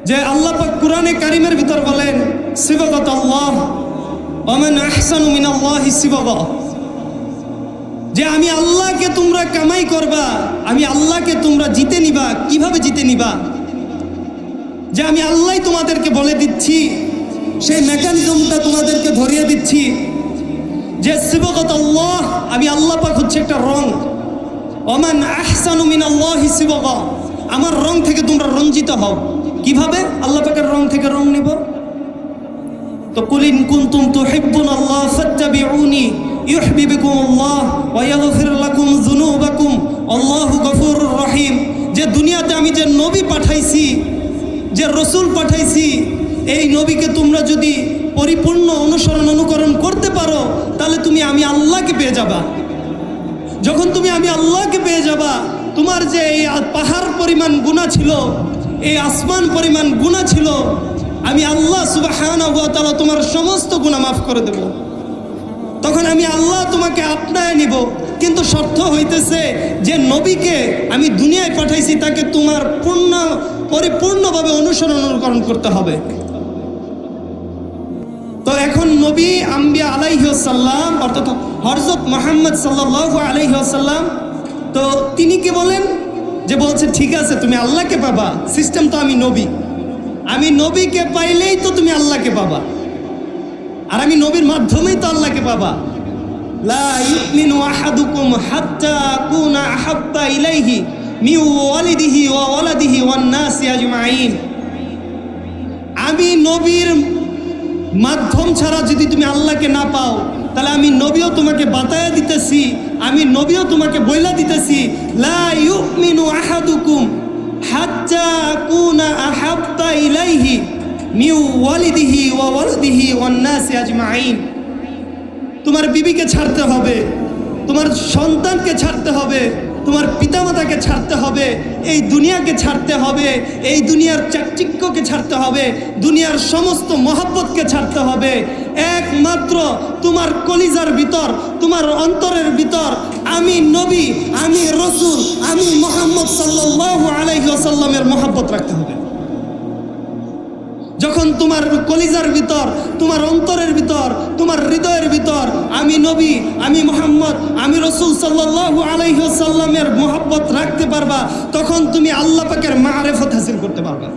যে আল্লাহ পাক কোরআনে কারিমের ভিতর বলেন সিবাগাত আল্লাহ ওয়া মান আহসানু মিনাল্লাহি সিবাগা, যে আমি আল্লাহকে তোমরা কামাই করবা, আমি আল্লাহকে তোমরা জিতে নিবা। কিভাবে জিতে নিবা? যে আমি আল্লাহ তোমাদেরকে বলে দিচ্ছি, সেই মেকানিজমটা তোমাদেরকে ধরিয়ে দিচ্ছি যে সিবাগাত আল্লাহ, আমি আল্লাহ পাক হচ্ছে একটা রং। ওয়া মান আহসানু মিনাল্লাহি সিবাগা, আমার রং থেকে তোমরা রঞ্জিত হও। কিভাবে আল্লাহ পাকের রং থেকে রং নিব? তো কুল ইন কুনতুম তুহিব্বুনাল্লাহ ফাত্তাবিউনি ইউহিব্বুকুমুল্লাহ ওয়া ইয়াগফির লাকুম যুনুবাকুম আল্লাহু গফুরুর রহিম। যে দুনিয়াতে আমি যে নবী পাঠাইছি, যে রসুল পাঠাইছি, এই নবীকে তোমরা যদি পরিপূর্ণ অনুকরণ করতে পারো, তাহলে তুমি আমি আল্লাহকে পেয়ে যাবা। যখন তুমি আমি আল্লাহকে পেয়ে যাবা, তোমার যে এই পাহাড় পরিমাণ গুনাহ ছিল, এই আসমান পরিমাণ গুনাহ ছিল, আমি আল্লাহ সুবহানাহু ওয়া তাআলা তোমার সমস্ত গুনাহ মাফ করে দেব। তখন আমি আল্লাহ তোমাকে আপনায় নিব। কিন্তু শর্ত হইতেছে যে নবীকে আমি দুনিয়ায় পাঠাইছি, তাকে তোমার পরিপূর্ণভাবে অনুকরণ করতে হবে। তো এখন নবী আম্বিয়া আলাইহিস সালাম অর্থাৎ হযরত মুহাম্মদ সাল্লাল্লাহু আলাইহি ওয়াসাল্লাম, তো তিনি কি বলেন? যে বলছে ঠিক আছে তুমি আল্লাহকে পাবা, সিস্টেম তো আমি নবী, আমি নবীকে পাইলেই তো তুমি আল্লাহকে পাবা, আর আমি নবীর মাধ্যমেই তো আল্লাহকে পাবা। লা ইউমিনু আহাদুকুম হাত্তা আকুনা আহাব্বা ইলাইহি মিন ওয়ালিদিহি ওয়া ওয়ালাদিহি ওয়ান নাসি আজমাইন। আমি নবীর মাধ্যম ছাড়া যদি তুমি আল্লাহকে না পাও, তাহলে আমি নবীও তোমাকে বাতায়া দিতেছি, আমি নবীও তোমাকে বইলা দিতেছি, লা ইউমিনু আহাদুকুম হাত্তা আকুনা আহাব্বা ইলাইহি মিন ওয়ালিদিহি ওয়া ওয়ালাদিহি ওয়ান নাসি আজমাইন। তোমার বিবিকে ছাড়তে হবে, তোমার সন্তানকে ছাড়তে হবে, তোমার পিতামাতাকে ছাড়তে হবে, এই দুনিয়াকে ছাড়তে হবে, এই দুনিয়ার চাকচিক্যকে ছাড়তে হবে, দুনিয়ার সমস্ত মহব্বতকে ছাড়তে হবে। একমাত্র তোমার কলিজার ভিতর, তোমার অন্তরের ভিতর আমি নবী, আমি রসুল, আমি মুহাম্মদ সাল্লাল্লাহু আলাইহি ওয়াসাল্লামের মহব্বত রাখতে হবে। যখন তোমার কলিজার ভিতর, তোমার অন্তরের ভিতর, তোমার হৃদয়ের ভিতর আমি নবী, আমি মুহাম্মদ, আমি রসুল সাল্লাল্লাহু আলাইহি ওয়াসাল্লামের মহব্বত রাখতে পারবা, তখন তুমি আল্লাহ পাকের মারিফত হাসিল করতে পারবা।